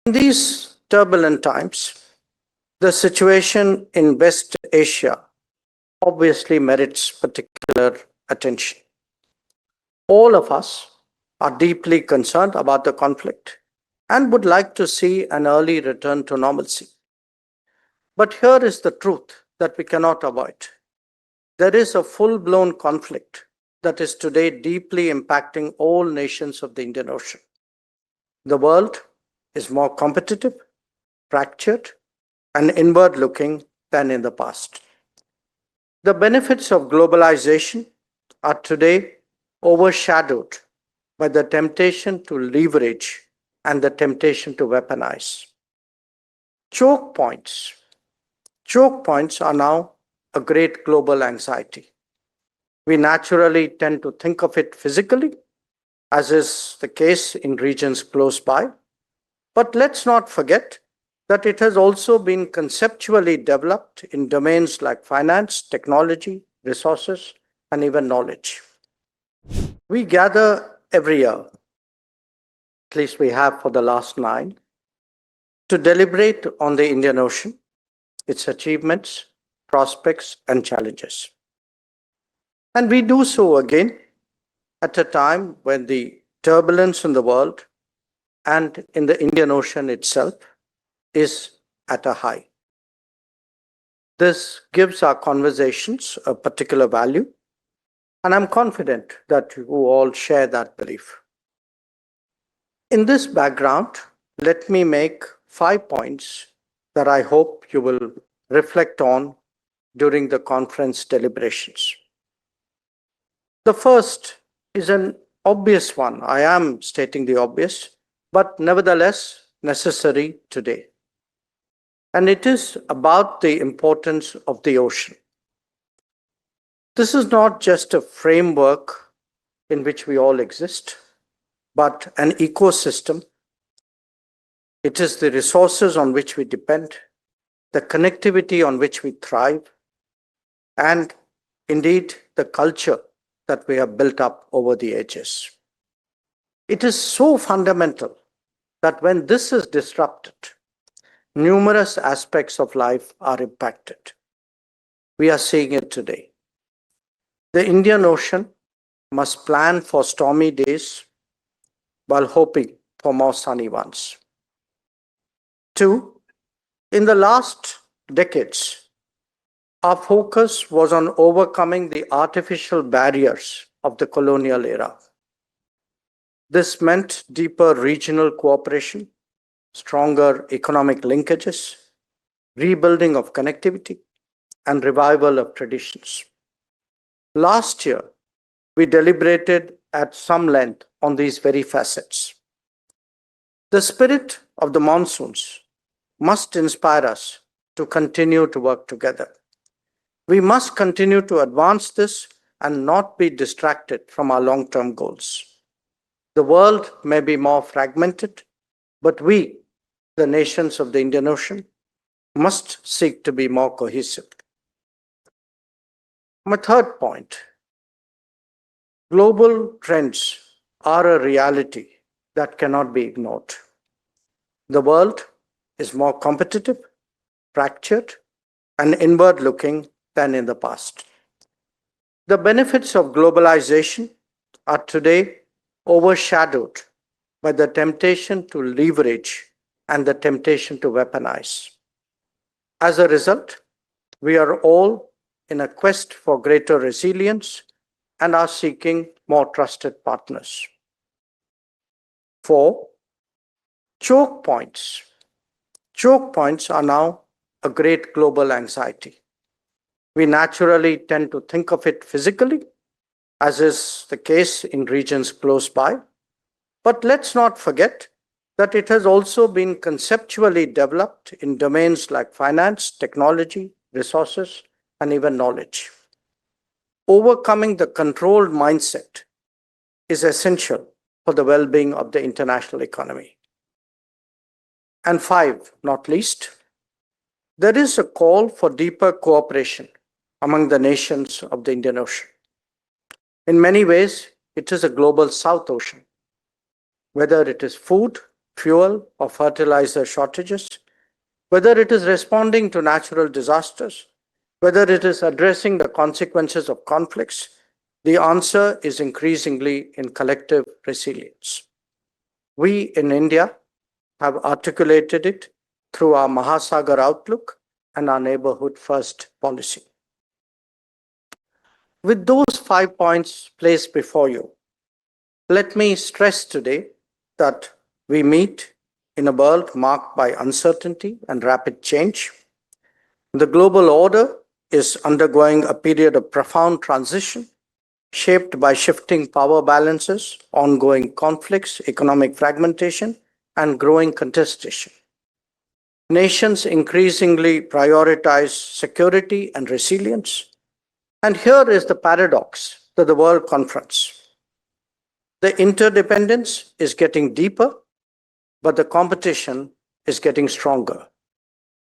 In these turbulent times, the situation in West Asia obviously merits particular attention. All of us are deeply concerned about the conflict and would like to see an early return to normalcy. But here is the truth that we cannot avoid. There is a full-blown conflict that is today deeply impacting all nations of the Indian Ocean. The world is more competitive, fractured, and inward-looking than in the past. The benefits of globalization are today overshadowed by the temptation to leverage and the temptation to weaponize. Choke points are now a great global anxiety. We naturally tend to think of it physically, as is the case in regions close by. But let's not forget that it has also been conceptually developed in domains like finance, technology, resources, and even knowledge. We gather every year, at least we have for the last 9, to deliberate on the Indian Ocean, its achievements, prospects, and challenges. And we do so again at a time when the turbulence in the world and in the Indian Ocean itself is at a high. This gives our conversations a particular value, and I'm confident that you all share that belief. In this background, let me make 5 points that I hope you will reflect on during the conference deliberations. The first is an obvious one. I am stating the obvious, but nevertheless necessary today. And it is about the importance of the ocean. This is not just a framework in which we all exist, but an ecosystem. It is the resources on which we depend, the connectivity on which we thrive, and indeed the culture that we have built up over the ages. It is so fundamental that when this is disrupted, numerous aspects of life are impacted. We are seeing it today. The Indian Ocean must plan for stormy days while hoping for more sunny ones. 2, in the last decades, our focus was on overcoming the artificial barriers of the colonial era. This meant deeper regional cooperation, stronger economic linkages, rebuilding of connectivity, and revival of traditions. Last year, we deliberated at some length on these very facets. The spirit of the monsoons must inspire us to continue to work together. We must continue to advance this and not be distracted from our long-term goals. The world may be more fragmented, but we, the nations of the Indian Ocean, must seek to be more cohesive. My third point, global trends are a reality that cannot be ignored. The world is more competitive, fractured, and inward-looking than in the past. The benefits of globalization are today overshadowed by the temptation to leverage and the temptation to weaponize. As a result, we are all in a quest for greater resilience and are seeking more trusted partners. 4, choke points. Choke points are now a great global anxiety. We naturally tend to think of it physically, as is the case in regions close by. But let's not forget that it has also been conceptually developed in domains like finance, technology, resources, and even knowledge. Overcoming the controlled mindset is essential for the well-being of the international economy. And 5, not least, there is a call for deeper cooperation among the nations of the Indian Ocean. In many ways, it is a global South Ocean. Whether it is food, fuel or fertilizer shortages, whether it is responding to natural disasters, whether it is addressing the consequences of conflicts, the answer is increasingly in collective resilience. We in India have articulated it through our Mahasagar outlook and our neighborhood first policy. With those 5 points placed before you, let me stress today that we meet in a world marked by uncertainty and rapid change. The global order is undergoing a period of profound transition, shaped by shifting power balances, ongoing conflicts, economic fragmentation, and growing contestation. Nations increasingly prioritize security and resilience. And here is the paradox that the world confronts. The interdependence is getting deeper, but the competition is getting stronger.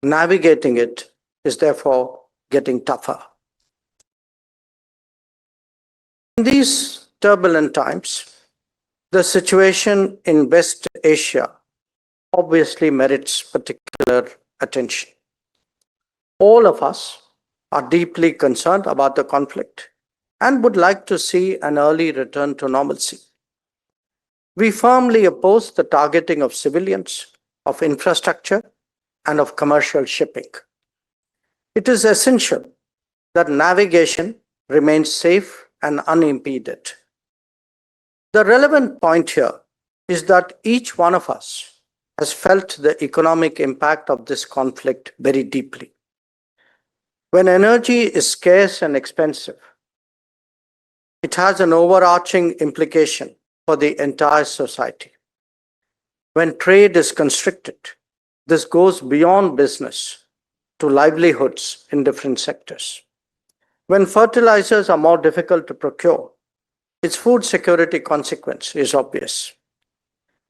Navigating it is therefore getting tougher. In these turbulent times, the situation in West Asia obviously merits particular attention. All of us are deeply concerned about the conflict and would like to see an early return to normalcy. We firmly oppose the targeting of civilians, of infrastructure, and of commercial shipping. It is essential that navigation remains safe and unimpeded. The relevant point here is that each one of us has felt the economic impact of this conflict very deeply. When energy is scarce and expensive, it has an overarching implication for the entire society. When trade is constricted, this goes beyond business to livelihoods in different sectors. When fertilizers are more difficult to procure, its food security consequence is obvious.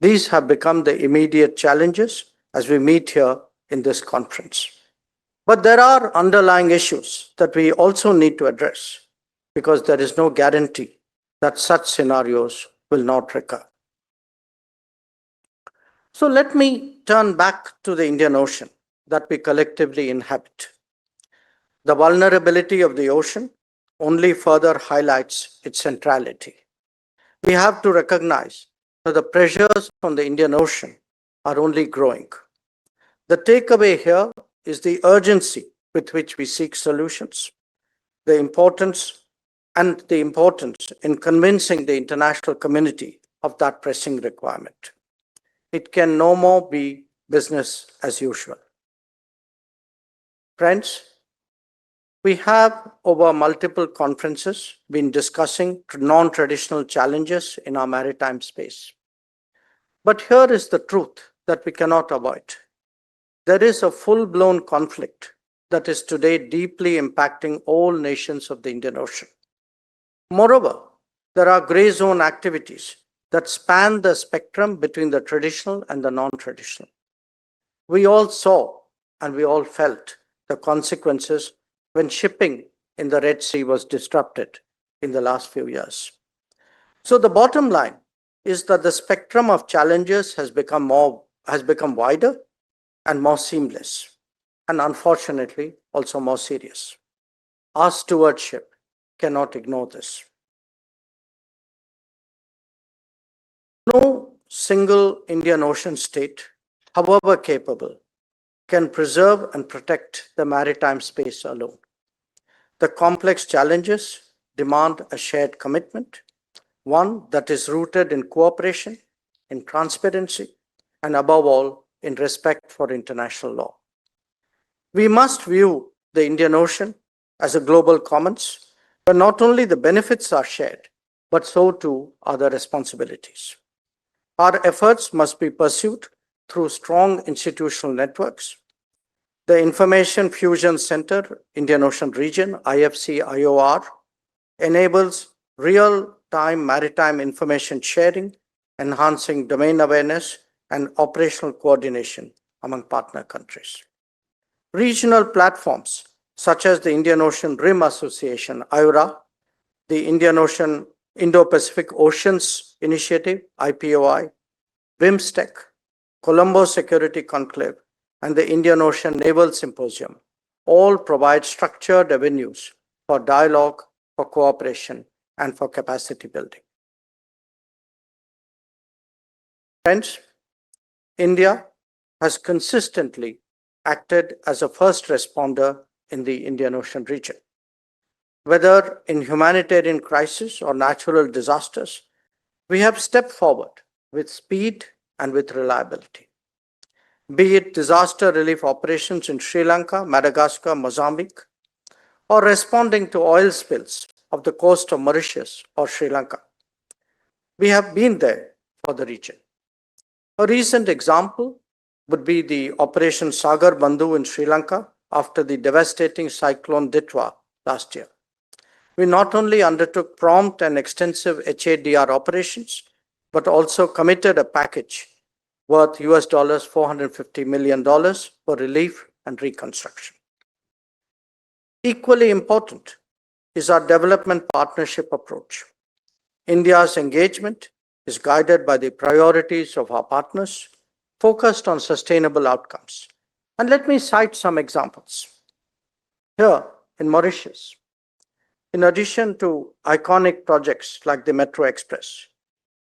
These have become the immediate challenges as we meet here in this conference. But there are underlying issues that we also need to address because there is no guarantee that such scenarios will not recur. So let me turn back to the Indian Ocean that we collectively inhabit. The vulnerability of the ocean only further highlights its centrality. We have to recognize that the pressures on the Indian Ocean are only growing. The takeaway here is the urgency with which we seek solutions, the importance in convincing the international community of that pressing requirement. It can no more be business as usual. Friends, we have over multiple conferences been discussing non-traditional challenges in our maritime space. But here is the truth that we cannot avoid. There is a full-blown conflict that is today deeply impacting all nations of the Indian Ocean. Moreover, there are gray zone activities that span the spectrum between the traditional and the non-traditional. We all saw and we all felt the consequences when shipping in the Red Sea was disrupted in the last few years. So the bottom line is that the spectrum of challenges has become wider and more seamless, and unfortunately also more serious. Our stewardship cannot ignore this. No single Indian Ocean state, however capable, can preserve and protect the maritime space alone. The complex challenges demand a shared commitment, one that is rooted in cooperation, in transparency, and above all, in respect for international law. We must view the Indian Ocean as a global commons, where not only the benefits are shared, but so too are the responsibilities. Our efforts must be pursued through strong institutional networks. The Information Fusion Center, Indian Ocean Region, IFC-IOR, enables real-time maritime information sharing, enhancing domain awareness and operational coordination among partner countries. Regional platforms such as the Indian Ocean Rim Association, IORA, the Indian Ocean Indo-Pacific Oceans Initiative, IPOI, BIMSTEC, Colombo Security Conclave, and the Indian Ocean Naval Symposium all provide structured avenues for dialogue, for cooperation, and for capacity building. Friends, India has consistently acted as a first responder in the Indian Ocean region. Whether in humanitarian crisis or natural disasters, we have stepped forward with speed and with reliability. Be it disaster relief operations in Sri Lanka, Madagascar, Mozambique, or responding to oil spills of the coast of Mauritius or Sri Lanka. We have been there for the region. A recent example would be the Operation Sagar Bandhu in Sri Lanka after the devastating cyclone Ditwa last year. We not only undertook prompt and extensive HADR operations, but also committed a package worth $450 million for relief and reconstruction. Equally important is our development partnership approach. India's engagement is guided by the priorities of our partners, focused on sustainable outcomes. And let me cite some examples. Here in Mauritius, in addition to iconic projects like the Metro Express,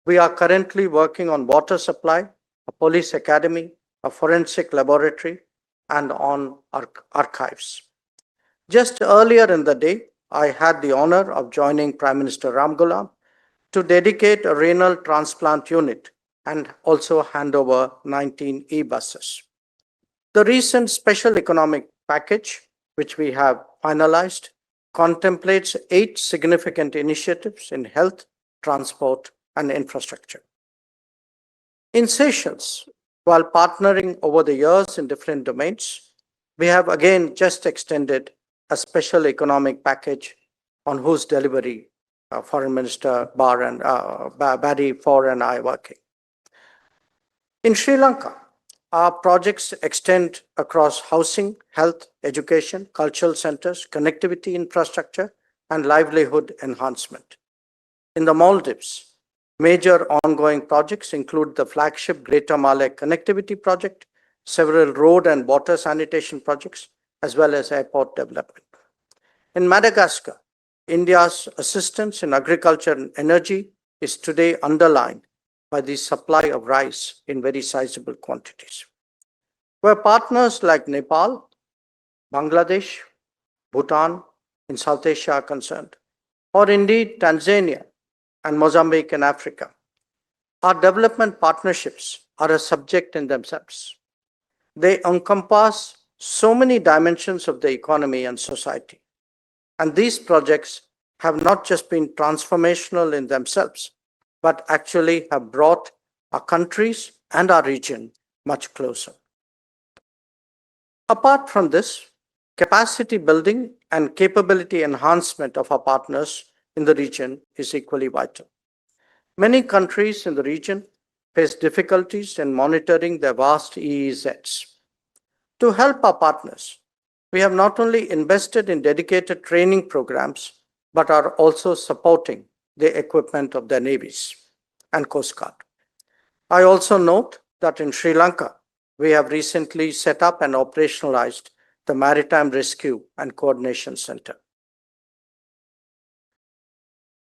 we are currently working on water supply, a police academy, a forensic laboratory, and on archives. Just earlier in the day, I had the honor of joining Prime Minister Ram Ghulam to dedicate a renal transplant unit and also hand over 19 e-buses. The recent special economic package, which we have finalized, contemplates 8 significant initiatives in health, transport, and infrastructure. In Seychelles, while partnering over the years in different domains, we have again just extended a special economic package on whose delivery Foreign Minister Barry Four and I are working. In Sri Lanka, our projects extend across housing, health, education, cultural centers, connectivity infrastructure, and livelihood enhancement. In the Maldives, major ongoing projects include the flagship Greater Malay Connectivity Project, several road and water sanitation projects, as well as airport development. In Madagascar, India's assistance in agriculture and energy is today underlined by the supply of rice in very sizable quantities. Where partners like Nepal, Bangladesh, Bhutan in South Asia are concerned, or indeed Tanzania and Mozambique in Africa, our development partnerships are a subject in themselves. They encompass so many dimensions of the economy and society. And these projects have not just been transformational in themselves, but actually have brought our countries and our region much closer. Apart from this, capacity building and capability enhancement of our partners in the region is equally vital. Many countries in the region face difficulties in monitoring their vast EEZs. To help our partners, we have not only invested in dedicated training programs, but are also supporting the equipment of their navies and Coast Guard. I also note that in Sri Lanka, we have recently set up and operationalized the Maritime Rescue and Coordination Center.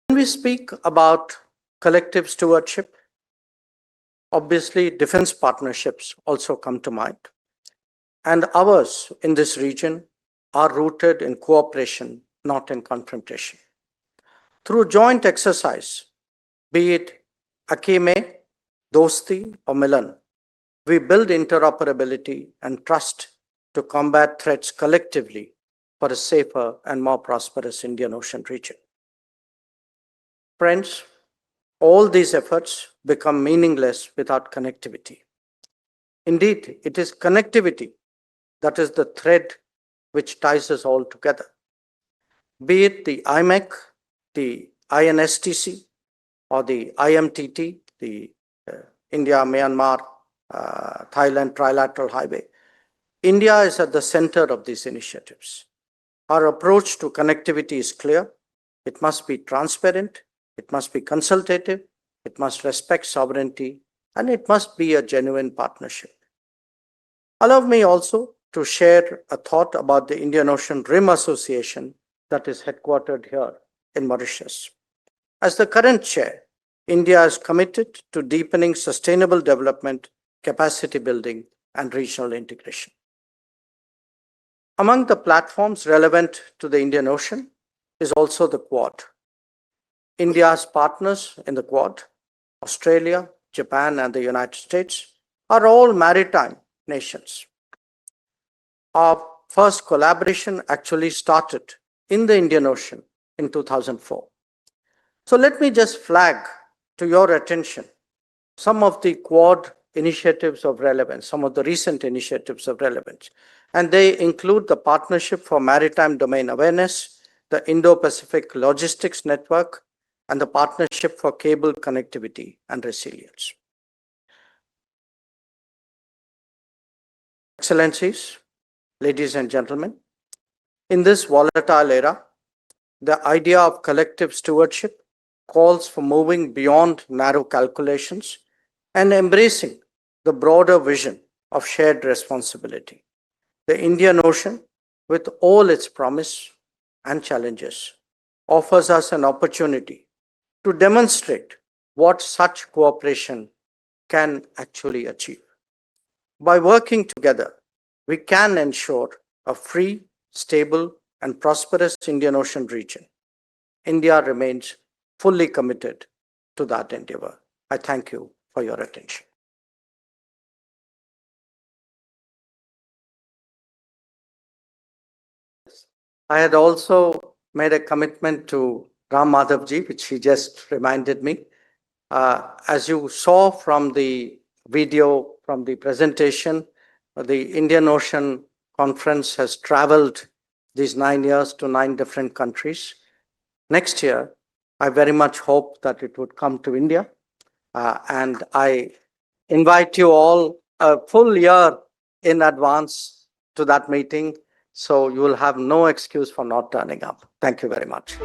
When we speak about collective stewardship, obviously defense partnerships also come to mind. And ours in this region are rooted in cooperation, not in confrontation. Through joint exercise, be it Akime, Dosti, or Milan, we build interoperability and trust to combat threats collectively for a safer and more prosperous Indian Ocean region. Friends, all these efforts become meaningless without connectivity. Indeed, it is connectivity that is the thread which ties us all together. Be it the IMEC, the INSTC, or the IMTT, the India, Myanmar, Thailand Trilateral Highway, India is at the center of these initiatives. Our approach to connectivity is clear. It must be transparent, it must be consultative, it must respect sovereignty, and it must be a genuine partnership. Allow me also to share a thought about the Indian Ocean Rim Association that is headquartered here in Mauritius. As the current chair, India is committed to deepening sustainable development, capacity building, and regional integration. Among the platforms relevant to the Indian Ocean is also the Quad. India's partners in the Quad, Australia, Japan, and the United States, are all maritime nations. Our first collaboration actually started in the Indian Ocean in 2004. So let me just flag to your attention some of the Quad initiatives of relevance, some of the recent initiatives of relevance. And they include the Partnership for Maritime Domain Awareness, the Indo-Pacific Logistics Network, and the Partnership for Cable Connectivity and Resilience. Excellencies, ladies and gentlemen, in this volatile era, the idea of collective stewardship calls for moving beyond narrow calculations and embracing the broader vision of shared responsibility. The Indian Ocean, with all its promise and challenges, offers us an opportunity to demonstrate what such cooperation can actually achieve. By working together, we can ensure a free, stable, and prosperous Indian Ocean region. India remains fully committed to that endeavor. I thank you for your attention. I had also made a commitment to Ram Madhavji, which he just reminded me. As you saw from the video, from the presentation, the Indian Ocean Conference has traveled these 9 years to 9 different countries. Next year, I very much hope that it would come to India. And I invite you all a full year in advance to that meeting, so you will have no excuse for not turning up. Thank you very much.